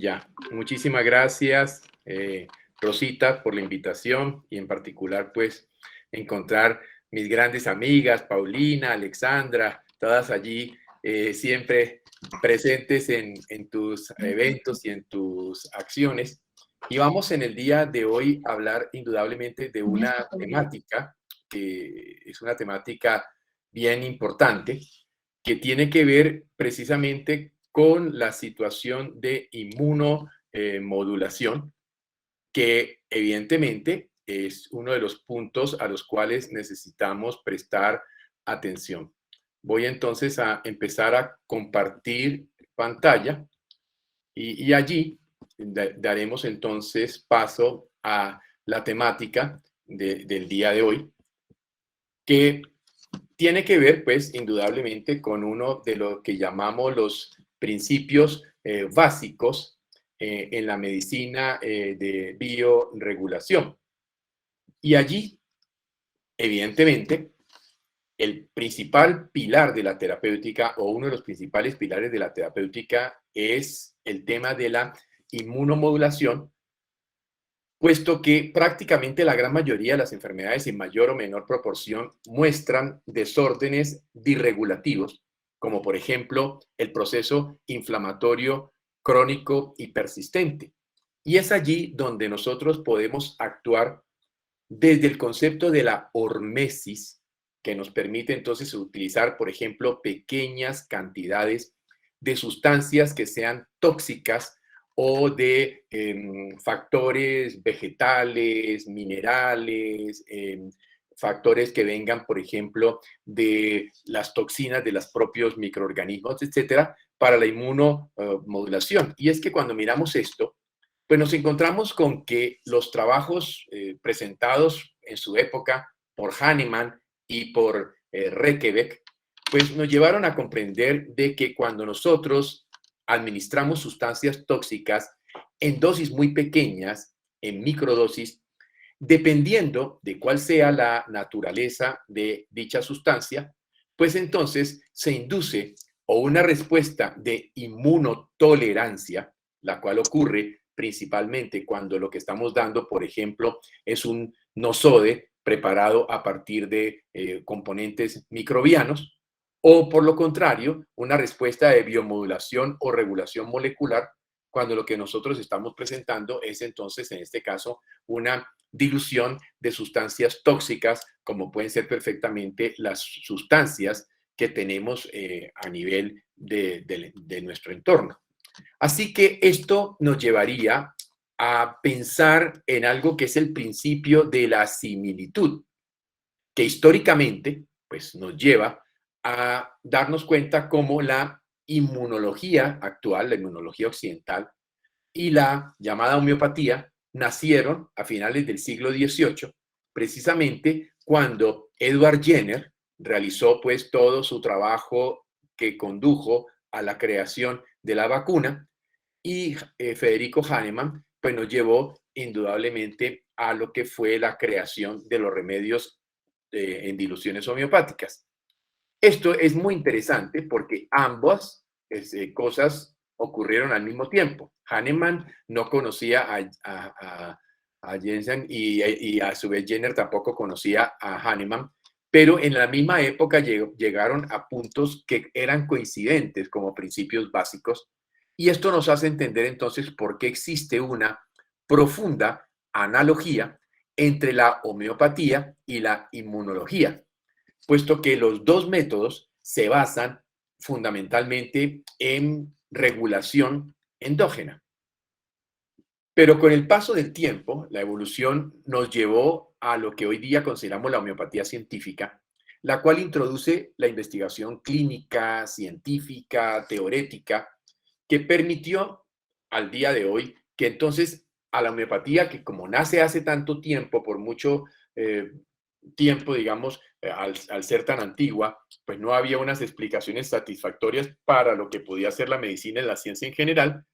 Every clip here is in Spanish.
Ya, muchísimas gracias, Rosita, por la invitación y en particular, pues, encontrar mis grandes amigas, Paulina, Alexandra, todas allí siempre presentes en tus eventos y en tus acciones. Y vamos en el día de hoy a hablar indudablemente de una temática que es una temática bien importante, que tiene que ver precisamente con la situación de inmunomodulación, que evidentemente es uno de los puntos a los cuales necesitamos prestar atención. Voy entonces a empezar a compartir pantalla y allí daremos entonces paso a la temática del día de hoy, que tiene que ver, pues, indudablemente con uno de lo que llamamos los principios básicos en la medicina de bioregulación. Y allí, evidentemente, el principal pilar de la terapéutica o uno de los principales pilares de la terapéutica es el tema de la inmunomodulación, puesto que prácticamente la gran mayoría de las enfermedades en mayor o menor proporción muestran desórdenes disregulativos, como por ejemplo el proceso inflamatorio crónico y persistente. Y es allí donde nosotros podemos actuar desde el concepto de la hormesis, que nos permite entonces utilizar, por ejemplo, pequeñas cantidades de sustancias que sean tóxicas o de factores vegetales, minerales, factores que vengan, por ejemplo, de las toxinas de los propios microorganismos, etcétera, para la inmunomodulación. Y es que cuando miramos esto, pues nos encontramos con que los trabajos presentados en su época por Hahnemann y por Rekebeck, pues nos llevaron a comprender de que cuando nosotros administramos sustancias tóxicas en dosis muy pequeñas, en microdosis, dependiendo de cuál sea la naturaleza de dicha sustancia, pues entonces se induce o una respuesta de inmunotolerancia, la cual ocurre principalmente cuando lo que estamos dando, por ejemplo, es un nosode preparado a partir de componentes microbianos, o por lo contrario, una respuesta de biomodulación o regulación molecular, cuando lo que nosotros estamos presentando es entonces, en este caso, una dilución de sustancias tóxicas, como pueden ser perfectamente las sustancias que tenemos a nivel de nuestro entorno. Así que esto nos llevaría a pensar en algo que es el principio de la similitud, que históricamente pues, nos lleva a darnos cuenta cómo la inmunología actual, la inmunología occidental, y la llamada homeopatía nacieron a finales del siglo XVIII, precisamente cuando Edward Jenner realizó pues todo su trabajo que condujo a la creación de la vacuna y Federico Hahnemann pues nos llevó indudablemente a lo que fue la creación de los remedios en diluciones homeopáticas. Esto es muy interesante porque ambas cosas ocurrieron al mismo tiempo. Hahnemann no conocía a Jensen y a su vez Jenner tampoco conocía a Hahnemann, pero en la misma época llegaron a puntos que eran coincidentes como principios básicos y esto nos hace entender entonces por qué existe una profunda analogía entre la homeopatía y la inmunología, puesto que los dos métodos se basan fundamentalmente en regulación endógena. Pero con el paso del tiempo, la evolución nos llevó a lo que hoy día consideramos la homeopatía científica, la cual introduce la investigación clínica, científica, teorética, que permitió al día de hoy que entonces a la homeopatía, que como nace hace tanto tiempo, por mucho tiempo, digamos, al ser tan antigua, pues no había unas explicaciones satisfactorias para lo que podía ser la medicina y la ciencia en general,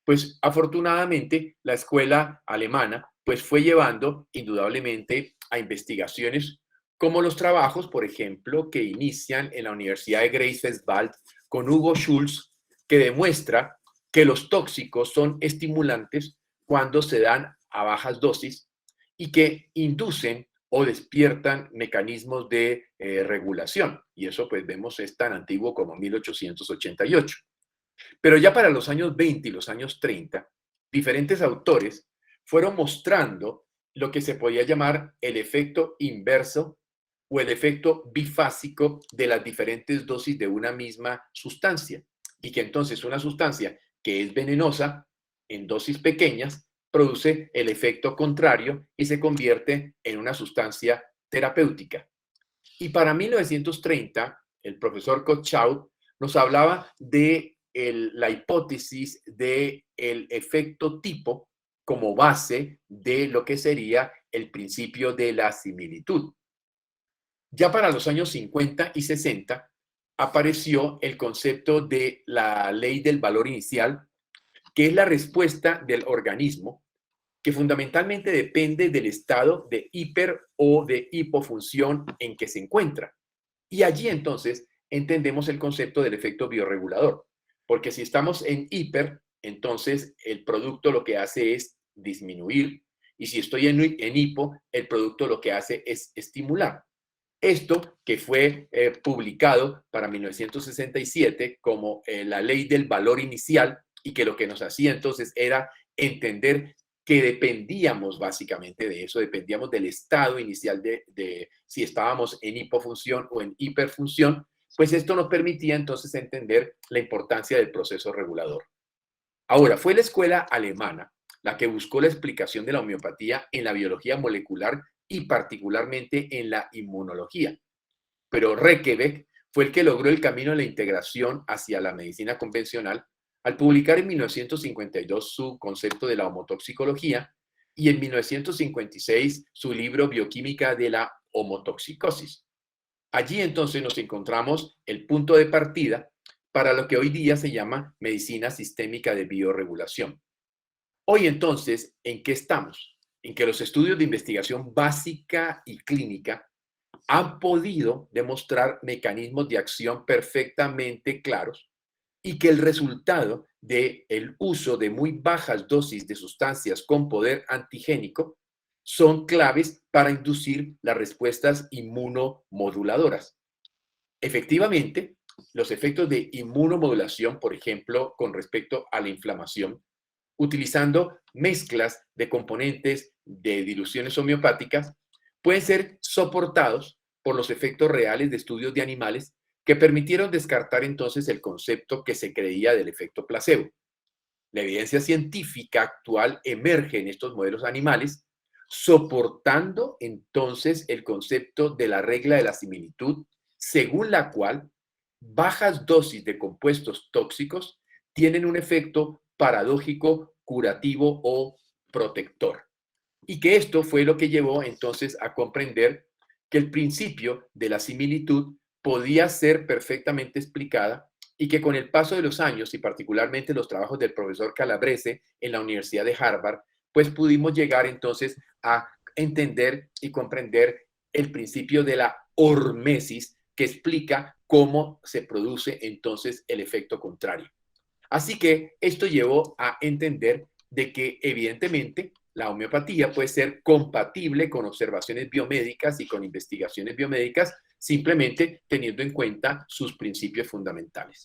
pues afortunadamente la escuela alemana pues fue llevando indudablemente a investigaciones como los trabajos, por ejemplo, que inician en la Universidad de Greifswald con Hugo Schultz, que demuestra que los tóxicos son estimulantes cuando se dan a bajas dosis y que inducen o despiertan mecanismos de regulación. Y eso pues vemos es tan antiguo como 1888. Pero ya para los años 20 y los años 30, diferentes autores fueron mostrando lo que se podía llamar el efecto inverso o el efecto bifásico de las diferentes dosis de una misma sustancia. Y que entonces una sustancia que es venenosa en dosis pequeñas produce el efecto contrario y se convierte en una sustancia terapéutica. Y para 1930, el profesor Kochout nos hablaba de la hipótesis del efecto tipo como base de lo que sería el principio de la similitud. Ya para los años 50 y 60 apareció el concepto de la ley del valor inicial, que es la respuesta del organismo que fundamentalmente depende del estado de hiper o de hipofunción en que se encuentra. Y allí entonces entendemos el concepto del efecto biorregulador, porque si estamos en hiper, entonces el producto lo que hace es disminuir, y si estoy en hipo, el producto lo que hace es estimular. Esto que fue publicado para 1967 como la ley del valor inicial y que lo que nos hacía entonces era entender que dependíamos básicamente de eso, dependíamos del estado inicial de si estábamos en hipofunción o en hiperfunción, pues esto nos permitía entonces entender la importancia del proceso regulador. Ahora, fue la escuela alemana la que buscó la explicación de la homeopatía en la biología molecular y particularmente en la inmunología. Pero Reykjavik fue el que logró el camino de la integración hacia la medicina convencional al publicar en 1952 su concepto de la homotoxicología y en 1956 su libro Bioquímica de la homotoxicosis. Allí entonces nos encontramos el punto de partida para lo que hoy día se llama medicina sistémica de biorregulación. Hoy entonces, ¿en qué estamos? En que los estudios de investigación básica y clínica han podido demostrar mecanismos de acción perfectamente claros y que el resultado del uso de muy bajas dosis de sustancias con poder antigénico son claves para inducir las respuestas inmunomoduladoras. Efectivamente, los efectos de inmunomodulación, por ejemplo, con respecto a la inflamación, utilizando mezclas de componentes de diluciones homeopáticas, pueden ser soportados por los efectos reales de estudios de animales que permitieron descartar entonces el concepto que se creía del efecto placebo. La evidencia científica actual emerge en estos modelos animales, soportando entonces el concepto de la regla de la similitud, según la cual bajas dosis de compuestos tóxicos tienen un efecto paradójico, curativo o protector. Y que esto fue lo que llevó entonces a comprender que el principio de la similitud podía ser perfectamente explicada y que con el paso de los años y particularmente los trabajos del profesor Calabrese en la Universidad de Harvard, pues pudimos llegar entonces a entender y comprender el principio de la hormesis que explica cómo se produce entonces el efecto contrario. Así que esto llevó a entender de que evidentemente la homeopatía puede ser compatible con observaciones biomédicas y con investigaciones biomédicas, simplemente teniendo en cuenta sus principios fundamentales.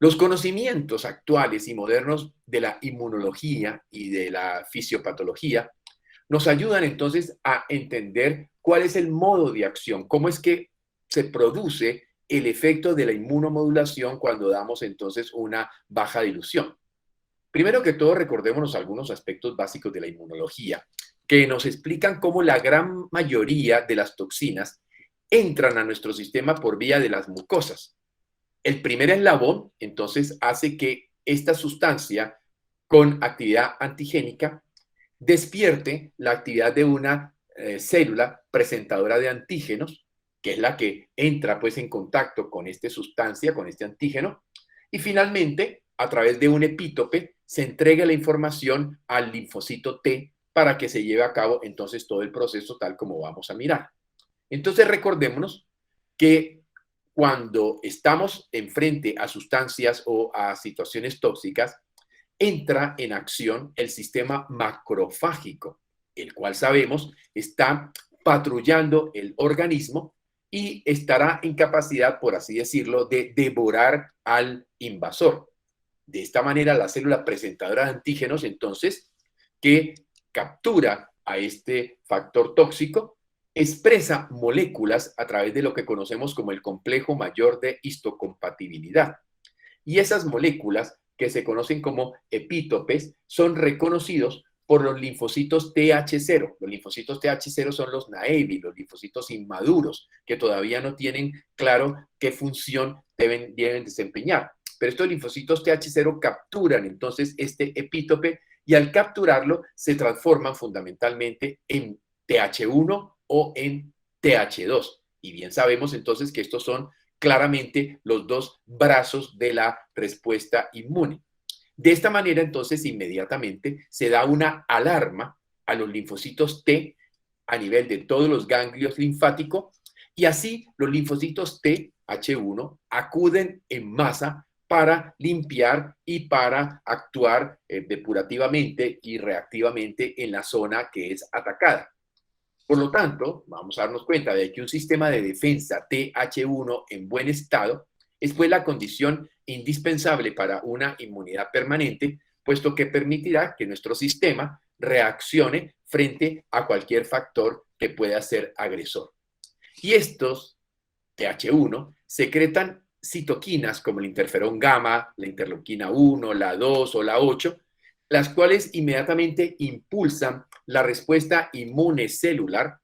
Los conocimientos actuales y modernos de la inmunología y de la fisiopatología nos ayudan entonces a entender cuál es el modo de acción, cómo es que se produce el efecto de la inmunomodulación cuando damos entonces una baja dilución. Primero que todo, recordémonos algunos aspectos básicos de la inmunología que nos explican cómo la gran mayoría de las toxinas entran a nuestro sistema por vía de las mucosas. El primer eslabón, entonces, hace que esta sustancia con actividad antigénica despierte la actividad de una célula presentadora de antígenos, que es la que entra pues en contacto con esta sustancia, con este antígeno, y finalmente, a través de un epítope, se entrega la información al linfocito T para que se lleve a cabo entonces todo el proceso tal como vamos a mirar. Entonces recordémonos que cuando estamos enfrente a sustancias o a situaciones tóxicas, entra en acción el sistema macrofágico, el cual sabemos está patrullando el organismo y estará en capacidad, por así decirlo, de devorar al invasor. De esta manera, la célula presentadora de antígenos, entonces, que captura a este factor tóxico, expresa moléculas a través de lo que conocemos como el complejo mayor de histocompatibilidad. Y esas moléculas, que se conocen como epítopes, son reconocidos por los linfocitos TH0. Los linfocitos TH0 son los naive, los linfocitos inmaduros, que todavía no tienen claro qué función deben desempeñar. Pero estos linfocitos TH0 capturan entonces este epítope y al capturarlo se transforman fundamentalmente en TH1 o en TH2. Y bien sabemos entonces que estos son claramente los dos brazos de la respuesta inmune. De esta manera, entonces, inmediatamente se da una alarma a los linfocitos T a nivel de todos los ganglios linfáticos y así los linfocitos TH1 acuden en masa para limpiar y para actuar depurativamente y reactivamente en la zona que es atacada. Por lo tanto, vamos a darnos cuenta de que un sistema de defensa TH1 en buen estado es pues la condición indispensable para una inmunidad permanente, puesto que permitirá que nuestro sistema reaccione frente a cualquier factor que pueda ser agresor. Y estos TH1 secretan citoquinas como el interferón gamma, la interleuquina 1, la 2 o la 8, las cuales inmediatamente impulsan la respuesta inmune celular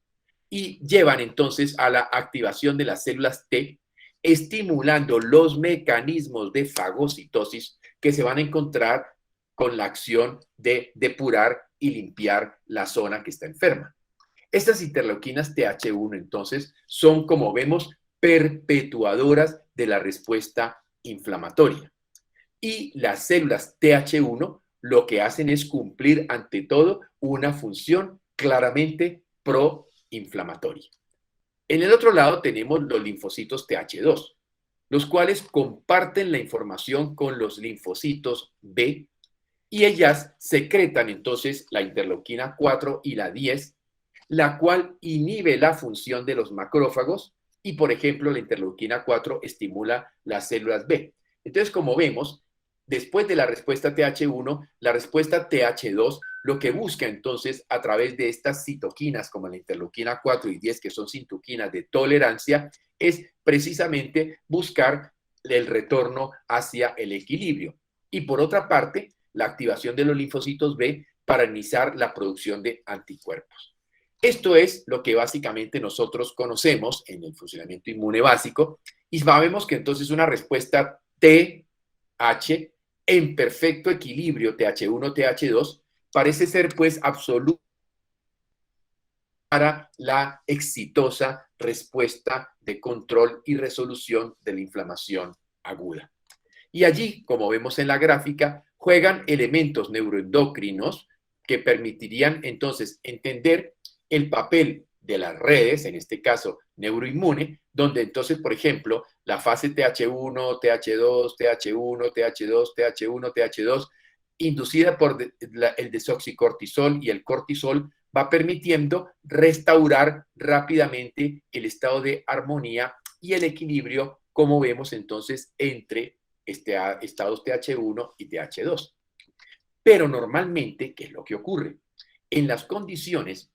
y llevan entonces a la activación de las células T, estimulando los mecanismos de fagocitosis que se van a encontrar con la acción de depurar y limpiar la zona que está enferma. Estas interleuquinas TH1 entonces son, como vemos, perpetuadoras de la respuesta inflamatoria. Y las células TH1 lo que hacen es cumplir ante todo una función claramente proinflamatoria. En el otro lado tenemos los linfocitos TH2, los cuales comparten la información con los linfocitos B y ellas secretan entonces la interleuquina 4 y la 10, la cual inhibe la función de los macrófagos y, por ejemplo, la interleuquina 4 estimula las células B. Entonces, como vemos, después de la respuesta TH1, la respuesta TH2 lo que busca entonces a través de estas citoquinas como la interleuquina 4 y 10, que son citoquinas de tolerancia, es precisamente buscar el retorno hacia el equilibrio. Y por otra parte, la activación de los linfocitos B para iniciar la producción de anticuerpos. Esto es lo que básicamente nosotros conocemos en el funcionamiento inmune básico y sabemos que entonces una respuesta TH en perfecto equilibrio, TH1, TH2, parece ser pues absoluto para la exitosa respuesta de control y resolución de la inflamación aguda. Y allí, como vemos en la gráfica, juegan elementos neuroendocrinos que permitirían entonces entender el papel de las redes, en este caso neuroinmune, donde entonces, por ejemplo, la fase TH1, TH2, TH1, TH2, TH1, TH2, inducida por el desoxicortisol y el cortisol, va permitiendo restaurar rápidamente el estado de armonía y el equilibrio, como vemos entonces entre estados TH1 y TH2. Pero normalmente, ¿qué es lo que ocurre? En las condiciones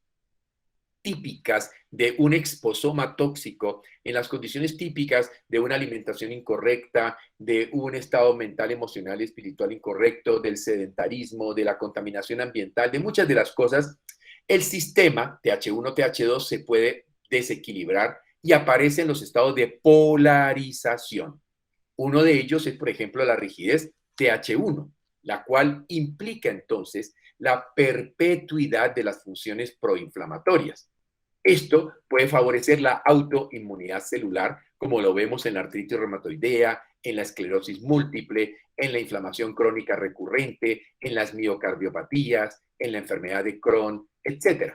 típicas de un exposoma tóxico, en las condiciones típicas de una alimentación incorrecta, de un estado mental, emocional y espiritual incorrecto, del sedentarismo, de la contaminación ambiental, de muchas de las cosas, el sistema TH1, TH2 se puede desequilibrar y aparecen los estados de polarización. Uno de ellos es, por ejemplo, la rigidez TH1, la cual implica entonces la perpetuidad de las funciones proinflamatorias. Esto puede favorecer la autoinmunidad celular, como lo vemos en la artritis reumatoidea, en la esclerosis múltiple, en la inflamación crónica recurrente, en las miocardiopatías, en la enfermedad de Crohn, etc.